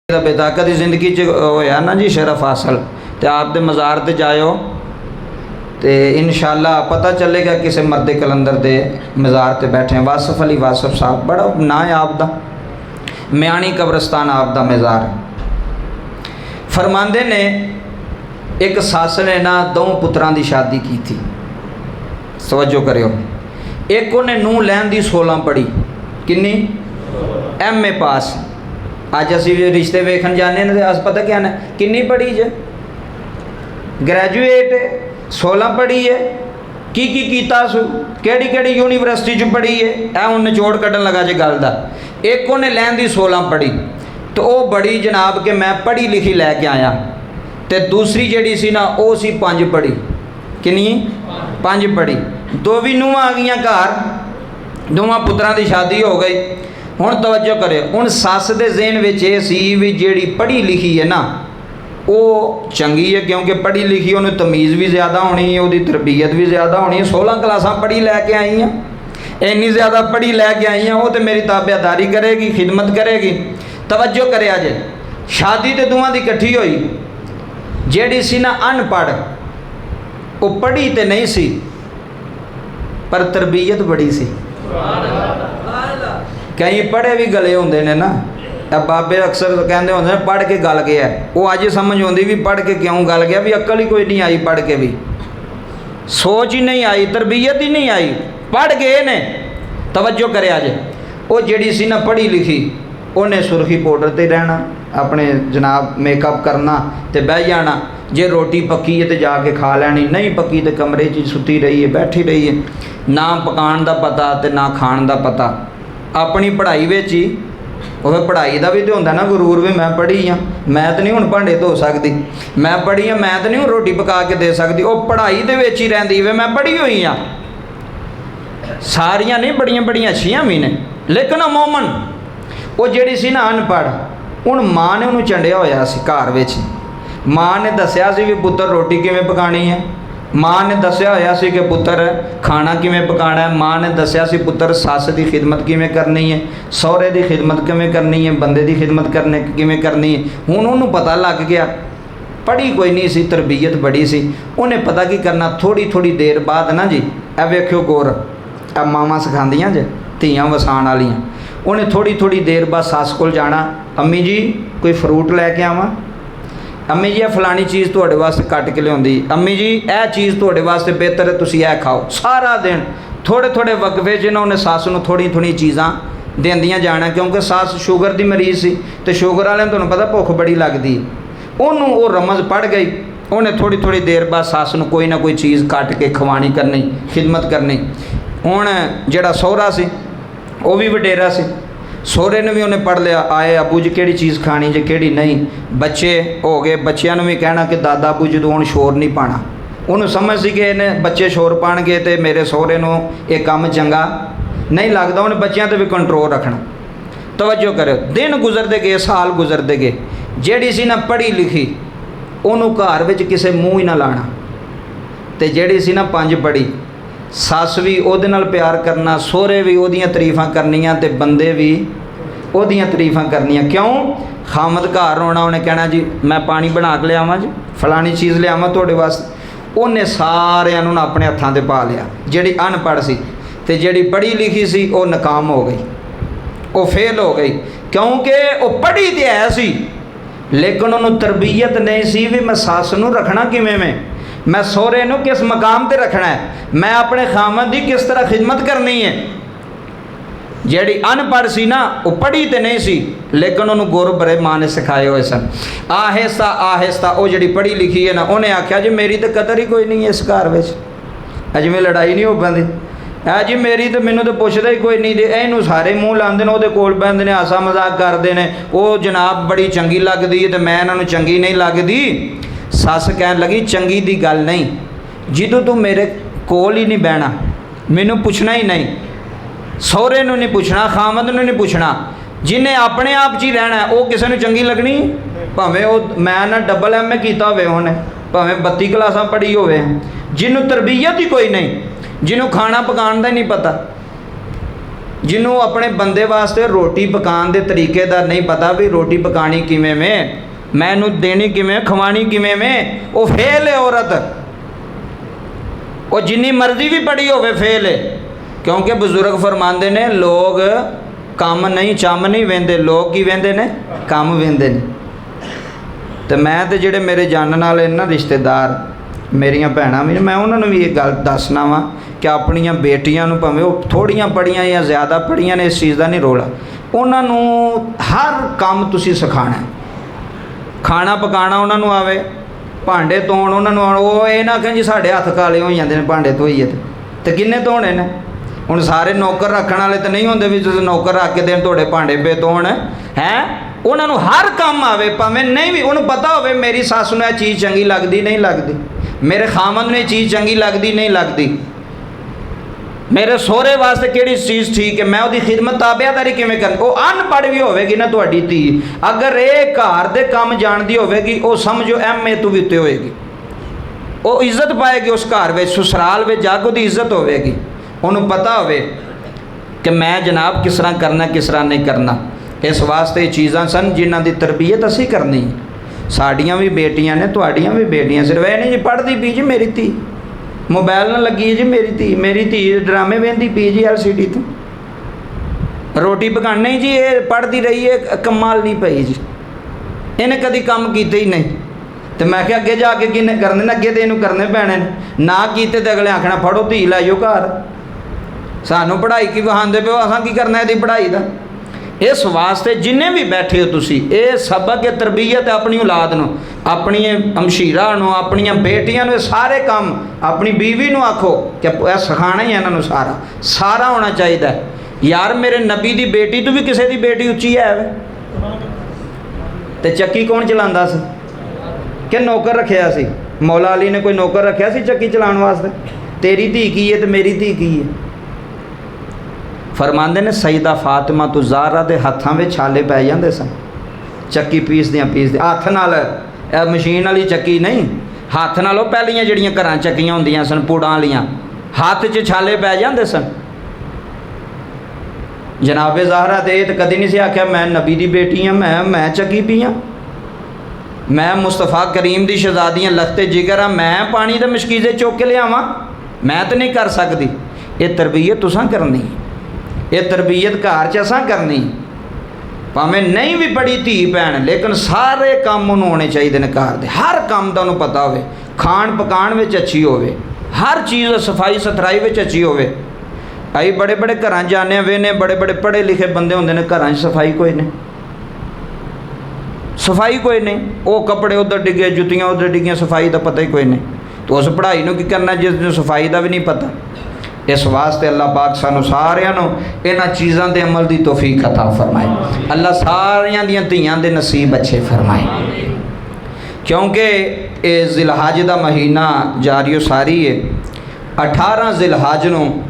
बेताकत की जिंदगी च होया ना जी शरफ हासिल, तो आप दे मज़ार ते जाओ तो इंशाअल्लाह पता चलेगा किसी मर्द कलंदर दे मज़ार ते बैठे हैं। वासफ अली वासफ साहब, बड़ा ना है आपदा, म्याणी कब्रस्तान आपदा मज़ार। फरमांदे ने एक सस ने ना दो पुत्रां दी शादी की थी, तवज्जो करियो। एक उन्हें नूह लैन दी 16 पढ़ी, किन्नी MA पास। अज असी रिश्ते वेखन जाने तो अस पता क्या ना किन्नी पढ़ी जे, ग्रैजुएट 16 पढ़ी है, की कीता सू, केड़ी यूनीवर्सिटी च पढ़ी है, ऐ हुण निचोड़ कड्ढन लगा जे गल दा। एक उन्हें लैन दी 16 पढ़ी तो वह बड़ी जनाब के मैं पढ़ी लिखी लैके आया, तो दूसरी जिहड़ी सी ना वो सी 5 पढ़ी, किन्नी 5 पढ़ी। दो भी नूहां आ गईयां घर, दोवां पुत्रां दी शादी हो गई। हुण तवज्जो करे, हुण सस दे ज़हन विच ये सी भी जिहड़ी पढ़ी लिखी है ना वो चंगी है, क्योंकि पढ़ी लिखी उन्हें तमीज़ भी ज़्यादा होनी है, उसकी तरबियत भी ज़्यादा होनी है। 16 क्लासां पढ़ी लैके आई हैं, इन्नी ज़्यादा पढ़ी लैके आई हैं, वो तो मेरी ताबेदारी करेगी, खिदमत करेगी। तवज्जो करे, अज शादी तो दोवां दी इकट्ठी हुई। जिहड़ी सी ना अनपढ़, वो पढ़ी तो नहीं सी पर तरबियत बड़ी सी। कई पढ़े भी गले होंदे ने ना, बाबे अक्सर कहते होंदे ने पढ़ के गल गया, वो अज समझ आती भी पढ़ के क्यों गल गया, भी अक्ल ही कोई नहीं आई, पढ़ के भी सोच ही नहीं आई, तरबियत ही नहीं आई, पढ़ गए ने। तवज्जो करे, अज वो जिहड़ी सी ना पढ़ी लिखी उन्हें सुरखी पाउडर ते रहना, अपने जनाब मेकअप करना ते बह जाना। जे रोटी पक्की है तो जाके खा लैनी, नहीं पक्की तो कमरे च सुती रही है, बैठी रही है, ना पकाने का पता तो ना खाण का पता। अपनी पढ़ाई विच ही वह पढ़ाई का भी तो होंदा ना गुरूर, भी मैं पढ़ी हाँ, मैं तो नहीं हुण भांडे धो सकती, मैं पढ़ी हाँ, मैं तो नहीं हुण रोटी पका के दे सकती। वो पढ़ाई दे विच ही रहिंदी वे, मैं पढ़ी हुई हाँ, सारियां नहीं बड़ियां बड़ियां अच्छियां भी ने, लेकिन अमूमन वो जिहड़ी सी ना अनपढ़, हुण माँ ने उन्होंने चंडिया होया सी घर विच। माँ ने दस्सिया सी भी पुत्तर रोटी किवें पकानी है, माँ ने दस्सिया होया सी कि पुत्तर खाना किवें पकाना है, माँ ने दस्सिया सी पुत्तर सस की खिदमत किवें करनी है, सहुरे की खिदमत किवें करनी है, बंदे की खिदमत करने किवें करनी है। हुण उन्होंने पता लग गया, पढ़ी कोई नहीं सी, तरबियत बड़ी सी, उन्हें पता की करना। थोड़ी थोड़ी देर बाद ना जी, ए वेखियो गौर, ए मावां सिखांदियां जे धीआं वसाण वालियां, उन्हें थोड़ी थोड़ी देर बाद सस कोल जाना, अम्मी जी कोई फ्रूट लैके आवां, अम्मी जी फलानी चीज़ तुहाडे वास्ते कट के लियाउंदी, अम्मी जी यह चीज़ तुहाडे वास्ते बेहतर है, तुसीं यह खाओ। सारा दिन थोड़े थोड़े वक्फे च ना उन्हें सस नूं थोड़ी थोड़ी चीज़ां देंदियां जाना, क्योंकि सस शुगर की मरीज़ सी, तो शुगर वाले तुहानूं पता भुख बड़ी लगदी। उन्होंने वो रमज़ पढ़ गई, उन्हें थोड़ी थोड़ी देर बाद सस नूं कोई ना कोई चीज़ कट के खवानी करनी, खिदमत करनी। हुण जिहड़ा सहुरा सी वो भी वडेरा सी, सहुरे ने भी उन्हें पढ़ लिया, आए अबू जी केड़ी चीज़ खानी जे केड़ी नहीं। बच्चे हो गए, बच्चों ने भी कहना कि दादा अबू जी तो हुण शोर नहीं पाना। उन्होंने समझ सी कि इन्हें बच्चे शोर पाणगे तो मेरे सहुरे नूं ये काम चंगा नहीं लगता, उन्हें बच्चों पर भी कंट्रोल रखना। तवज्जो करो, दिन गुजरते गए, साल गुजरते गए, जिहड़ी सी ना पढ़ी लिखी उन्होंने घर विच किसे मूँह ही ना लाना, तो जिहड़ी सी ना 5 पढ़ी, सस भी उहदे नाल प्यार करना, सहुरे भी उहदियां तरीफां करनियां, ते बंदे भी उहदियां तरीफां करनियां। क्यों? खामद घर आउणा, उन्हें कहना जी मैं पानी बना के लियावां जी, फलानी चीज़ लियावां तुहाडे वास्ते। उन्हें सारिआं नूं अपने हत्थां ते पा लिया। जिहड़ी अनपढ़ सी ते जिहड़ी पढ़ी लिखी सी वो नाकाम हो गई, वो फेल हो गई, क्योंकि वो पढ़ी तो है सी लेकिन उन्होंने तरबियत नहीं सी भी मैं सस नूं रखना किवें में, मैं सहुरे नूं किस मकाम ते रखना है, मैं अपने खामद की किस तरह खिदमत करनी है। जिहड़ी अनपढ़ सी ना वो पढ़ी तो नहीं सी लेकिन उन्होंने गुर बड़े माँ ने सिखाए हुए सन। आहिस्ता आहिस्ता वो जिहड़ी पढ़ी लिखी है ना, उन्हें आख्या जी मेरी तो कदर ही कोई नहीं है इस घर में, अजमें लड़ाई नहीं हो पाती है जी, मेरी तो मैनू तो पुछदा ही कोई नहीं, इनू सारे मूँह लाते हैं, वो कोल बहते हैं, हासा मजाक करते हैं, वो जनाब बड़ी चंगी लगती है तो मैं इन्होंने चंगी नहीं लगती। सस कह लगी चंगी दी गल नहीं, जिदों तू मेरे कोल ही नहीं बहना, मैनू पुछना ही नहीं, सहुरे नूं नहीं पुछना, खामद नूं नहीं पुछना, जिन्हें अपने आप च ही रहना वो किसी नूं चंगी लगनी। भावें वो मैं ना डबल MA किया होवे, उन्हें भावें 32 क्लासां पढ़ी होवे, जिन्हों तरबियत ही कोई नहीं, जिन्हों खाना पकाने का ही नहीं पता, ਜਿਹਨੂੰ ਆਪਣੇ ਬੰਦੇ ਵਾਸਤੇ ਰੋਟੀ ਪਕਾਉਣ ਦੇ ਤਰੀਕੇ ਦਾ ਨਹੀਂ ਪਤਾ ਵੀ ਰੋਟੀ ਪਕਾਣੀ ਕਿਵੇਂ में, मैं ਇਹਨੂੰ ਦੇਣੀ ਕਿਵੇਂ, ਖਵਾਣੀ ਕਿਵੇਂ में, ਉਹ ਫੇਲ ਹੈ औरत। ਉਹ ਜਿੰਨੀ ਮਰਜ਼ੀ ਵੀ ਪੜੀ ਹੋਵੇ ਫੇਲ ਹੈ। ਕਿਉਂਕਿ ਬਜ਼ੁਰਗ ਫਰਮਾਉਂਦੇ ਨੇ ਲੋਕ ਕੰਮ ਨਹੀਂ ਚੰਮ ਨਹੀਂ ਵੇਂਦੇ, ਲੋਕ ਕੀ ਵੇਂਦੇ ਨੇ, ਕੰਮ ਵੇਂਦੇ ਨੇ। ਤੇ ਮੈਂ ਤੇ ਜਿਹੜੇ ਮੇਰੇ ਜਾਣਨ ਵਾਲੇ ਨਾ ਰਿਸ਼ਤੇਦਾਰ ਮੇਰੀਆਂ ਭੈਣਾਂ ਵੀ, ਮੈਂ ਉਹਨਾਂ ਨੂੰ ਵੀ ਇਹ ਗੱਲ ਦੱਸਣਾ ਵਾ ਕਿ ਆਪਣੀਆਂ ਬੇਟੀਆਂ ਨੂੰ ਭਾਵੇਂ ਉਹ ਥੋੜ੍ਹੀਆਂ ਪੜ੍ਹੀਆਂ ਜਾਂ ਜ਼ਿਆਦਾ ਪੜ੍ਹੀਆਂ ਨੇ, ਇਸ ਚੀਜ਼ ਦਾ ਨਹੀਂ ਰੋਲਾ, ਉਹਨਾਂ ਨੂੰ ਹਰ ਕੰਮ ਤੁਸੀਂ ਸਿਖਾਉਣਾ। ਖਾਣਾ ਪਕਾਉਣਾ ਉਹਨਾਂ ਨੂੰ ਆਵੇ, ਭਾਂਡੇ ਧੋਣ ਉਹਨਾਂ ਨੂੰ ਆਉਣ। ਉਹ ਇਹ ਨਾ ਕਹਿਣ ਜੀ ਸਾਡੇ ਹੱਥ ਕਾਲੇ ਹੋ ਜਾਂਦੇ ਨੇ ਭਾਂਡੇ ਧੋਈਏ ਤੇ ਕਿੰਨੇ ਧੋਣੇ ਨੇ। ਹੁਣ ਸਾਰੇ ਨੌਕਰ ਰੱਖਣ ਵਾਲੇ ਤਾਂ ਨਹੀਂ ਹੁੰਦੇ ਵੀ ਤੁਸੀਂ ਨੌਕਰ ਰੱਖ ਕੇ ਦੇਣ ਤੁਹਾਡੇ ਭਾਂਡੇ ਪੇ ਧੋਣ ਹੈ। ਉਹਨਾਂ ਨੂੰ ਹਰ ਕੰਮ ਆਵੇ, ਭਾਵੇਂ ਨਹੀਂ ਵੀ ਉਹਨੂੰ ਪਤਾ ਹੋਵੇ ਮੇਰੀ ਸੱਸ ਨੂੰ ਇਹ ਚੀਜ਼ ਚੰਗੀ ਲੱਗਦੀ ਨਹੀਂ ਲੱਗਦੀ, ਮੇਰੇ ਖਾਮਨ ਨੂੰ ਇਹ ਚੀਜ਼ ਚੰਗੀ ਲੱਗਦੀ ਨਹੀਂ ਲੱਗਦੀ, ਮੇਰੇ ਸਹੁਰੇ ਵਾਸਤੇ ਕਿਹੜੀ ਚੀਜ਼ ਠੀਕ ਹੈ, ਮੈਂ ਉਹਦੀ ਖਿਦਮਤ ਤਾਬਿਆਦਾਰੀ ਕਿਵੇਂ ਕਰਨੀ। ਉਹ ਅਨਪੜ੍ਹ ਵੀ ਹੋਵੇਗੀ ਨਾ ਤੁਹਾਡੀ ਧੀ, ਅਗਰ ਇਹ ਘਰ ਦੇ ਕੰਮ ਜਾਣਦੀ ਹੋਵੇਗੀ, ਉਹ ਸਮਝੋ MA ਤੋਂ ਵੀ ਉੱਤੇ ਹੋਏਗੀ, ਉਹ ਇੱਜ਼ਤ ਪਾਏਗੀ ਉਸ ਘਰ ਵਿੱਚ, ਸਸੁਰਾਲ ਵਿੱਚ ਜਾ ਕੇ ਉਹਦੀ ਇੱਜ਼ਤ ਹੋਵੇਗੀ। ਉਹਨੂੰ ਪਤਾ ਹੋਵੇ ਕਿ ਮੈਂ ਜਨਾਬ ਕਿਸ ਤਰ੍ਹਾਂ ਕਰਨਾ, ਕਿਸ ਤਰ੍ਹਾਂ ਨਹੀਂ ਕਰਨਾ। ਇਸ ਵਾਸਤੇ ਇਹ ਚੀਜ਼ਾਂ ਸਨ ਜਿਨ੍ਹਾਂ ਦੀ ਤਰਬੀਅਤ ਅਸੀਂ ਕਰਨੀ। ਸਾਡੀਆਂ ਵੀ ਬੇਟੀਆਂ ਨੇ, ਤੁਹਾਡੀਆਂ ਵੀ ਬੇਟੀਆਂ, ਸਿਰਫ ਇਹ ਨਹੀਂ ਜੀ ਪੜ੍ਹਦੀ ਪਈ ਜੀ ਮੇਰੀ ਧੀ, ਮੋਬਾਈਲ ਨਾਲ ਲੱਗੀ ਜੀ ਮੇਰੀ ਧੀ ਡਰਾਮੇ ਵੇਖਦੀ ਪਈ ਜੀ LCD ਤੋਂ, ਰੋਟੀ ਪਕਾਉਣੀ ਜੀ ਇਹ ਪੜ੍ਹਦੀ ਰਹੀ ਹੈ, ਕਮਾਲ ਨਹੀਂ ਪਈ ਜੀ, ਇਹਨੇ ਕਦੀ ਕੰਮ ਕੀਤੇ ਹੀ ਨਹੀਂ। ਤੇ ਮੈਂ ਕਿਹਾ ਅੱਗੇ ਜਾ ਕੇ ਕਿਹਨੇ ਕਰਨੇ ਨੇ, ਅੱਗੇ ਤੇ ਇਹਨੂੰ ਕਰਨੇ ਪੈਣੇ ਨੇ, ਨਾ ਕੀਤੇ ਤੇ ਅਗਲੇ ਆਖਣਾ ਫੜੋ ਧੀ ਲੈ ਜਾਓ ਘਰ, ਸਾਨੂੰ ਪੜ੍ਹਾਈ ਕੀ ਵਹਾਉਂਦੇ ਪਿਓ, ਅਸਾਂ ਕੀ ਕਰਨਾ ਇਹਦੀ ਪੜ੍ਹਾਈ ਦਾ। ਇਸ ਵਾਸਤੇ ਜਿੰਨੇ ਵੀ ਬੈਠੇ ਹੋ ਤੁਸੀਂ, ਇਹ ਸਬਕ ਹੈ ਤਰਬੀਅਤ ਹੈ ਆਪਣੀ ਔਲਾਦ ਨੂੰ, ਆਪਣੀ ਹਮਸ਼ੀਰਾ ਨੂੰ, ਆਪਣੀਆਂ ਬੇਟੀਆਂ ਨੂੰ, ਇਹ ਸਾਰੇ ਕੰਮ ਆਪਣੀ ਬੀਵੀ ਨੂੰ ਆਖੋ ਕਿ ਇਹ ਸਿਖਾਉਣਾ ਹੀ ਇਹਨਾਂ ਨੂੰ, ਸਾਰਾ ਹੋਣਾ ਚਾਹੀਦਾ। ਯਾਰ ਮੇਰੇ ਨਬੀ ਦੀ ਬੇਟੀ ਤੋਂ ਵੀ ਕਿਸੇ ਦੀ ਬੇਟੀ ਉੱਚੀ ਹੈ ਵੇ। ਤੇ ਚੱਕੀ ਕੌਣ ਚਲਾਉਂਦਾ ਸੀ ਕਿ ਨੌਕਰ ਰੱਖਿਆ ਸੀ? ਮੌਲਾ ਅਲੀ ਨੇ ਕੋਈ ਨੌਕਰ ਰੱਖਿਆ ਸੀ ਚੱਕੀ ਚਲਾਉਣ ਵਾਸਤੇ? ਤੇਰੀ ਧੀ ਕੀ ਹੈ ਤੇ ਮੇਰੀ ਧੀ ਕੀ ਹੈ? ਫਰਮਾਉਂਦੇ ਨੇ ਸਈਦਾ ਫਾਤਿਮਾ ਤੋਂ ਜ਼ਾਹਰਾ ਦੇ ਹੱਥਾਂ ਵਿੱਚ ਛਾਲੇ ਪੈ ਜਾਂਦੇ ਸਨ, ਚੱਕੀ ਪੀਸਦਿਆਂ ਹੱਥ ਨਾਲ, ਇਹ ਮਸ਼ੀਨ ਵਾਲੀ ਚੱਕੀ ਨਹੀਂ, ਹੱਥ ਨਾਲ। ਉਹ ਪਹਿਲੀਆਂ ਜਿਹੜੀਆਂ ਘਰਾਂ ਚੱਕੀਆਂ ਹੁੰਦੀਆਂ ਸਨ ਪੂੜਾਂ ਵਾਲੀਆਂ, ਹੱਥ 'ਚ ਛਾਲੇ ਪੈ ਜਾਂਦੇ ਸਨ। ਜਨਾਬੇ ਜ਼ਾਹਰਾ ਤੇ ਇਹ ਤਾਂ ਕਦੀ ਨਹੀਂ ਸੀ ਆਖਿਆ ਮੈਂ ਨਬੀ ਦੀ ਬੇਟੀ ਹਾਂ, ਮੈਂ ਚੱਕੀ ਪੀ ਹਾਂ, ਮੈਂ ਮੁਸਤਫਾ ਕਰੀਮ ਦੀ ਸ਼ਹਜ਼ਾਦੀਆਂ ਲਖਤੇ ਜਿਗਰ ਹਾਂ, ਮੈਂ ਪਾਣੀ ਦੇ ਮਸ਼ਕੀਜ਼ੇ ਚੁੱਕ ਕੇ ਲਿਆਵਾਂ, ਮੈਂ ਤਾਂ ਨਹੀਂ ਕਰ ਸਕਦੀ। ਇਹ ਤਰਬੀਅਤ ਤੁਸਾਂ ਕਰਨੀ, ਇਹ ਤਰਬੀਅਤ ਘਰ 'ਚ ਅਸਾਂ ਕਰਨੀ। ਭਾਵੇਂ ਨਹੀਂ ਵੀ ਪੜ੍ਹੀ ਧੀ ਭੈਣ, ਲੇਕਿਨ ਸਾਰੇ ਕੰਮ ਉਹਨੂੰ ਆਉਣੇ ਚਾਹੀਦੇ ਨੇ ਘਰ ਦੇ, ਹਰ ਕੰਮ ਦਾ ਉਹਨੂੰ ਪਤਾ ਹੋਵੇ, ਖਾਣ ਪਕਾਉਣ ਵਿੱਚ ਅੱਛੀ ਹੋਵੇ, ਹਰ ਚੀਜ਼ ਸਫਾਈ ਸੁਥਰਾਈ ਵਿੱਚ ਅੱਛੀ ਹੋਵੇ। ਅਸੀਂ ਬੜੇ ਬੜੇ ਘਰਾਂ ਜਾਂਦੇ ਵੇਨੇ, ਬੜੇ ਬੜੇ ਪੜ੍ਹੇ ਲਿਖੇ ਬੰਦੇ ਹੁੰਦੇ ਨੇ, ਘਰਾਂ 'ਚ ਸਫਾਈ ਕੋਈ ਨਹੀਂ, ਸਫਾਈ ਕੋਈ ਨਹੀਂ, ਉਹ ਕੱਪੜੇ ਉੱਧਰ ਡਿੱਗੇ, ਜੁੱਤੀਆਂ ਉੱਧਰ ਡਿੱਗੀਆਂ, ਸਫਾਈ ਦਾ ਪਤਾ ਹੀ ਕੋਈ ਨਹੀਂ। ਤਾਂ ਉਸ ਪੜ੍ਹਾਈ ਨੂੰ ਕੀ ਕਰਨਾ ਜਿਸ ਨੂੰ ਸਫਾਈ ਦਾ ਵੀ ਨਹੀਂ ਪਤਾ। ਇਸ ਵਾਸਤੇ ਅੱਲਾਹ ਪਾਕ ਸਾਨੂੰ ਸਾਰਿਆਂ ਨੂੰ ਇਹਨਾਂ ਚੀਜ਼ਾਂ ਦੇ ਅਮਲ ਦੀ ਤੌਫੀਕ ਅਤਾ ਫਰਮਾਏ। ਅੱਲਾਹ ਸਾਰਿਆਂ ਦੀਆਂ ਧੀਆਂ ਦੇ ਨਸੀਬ ਅੱਛੇ ਫਰਮਾਏ। ਕਿਉਂਕਿ ਇਹ ਜ਼ਿਲਹਜ ਦਾ ਮਹੀਨਾ ਜਾਰੀਓ ਸਾਰੀ ਹੈ। 18 ਜ਼ਿਲਹਜ ਨੂੰ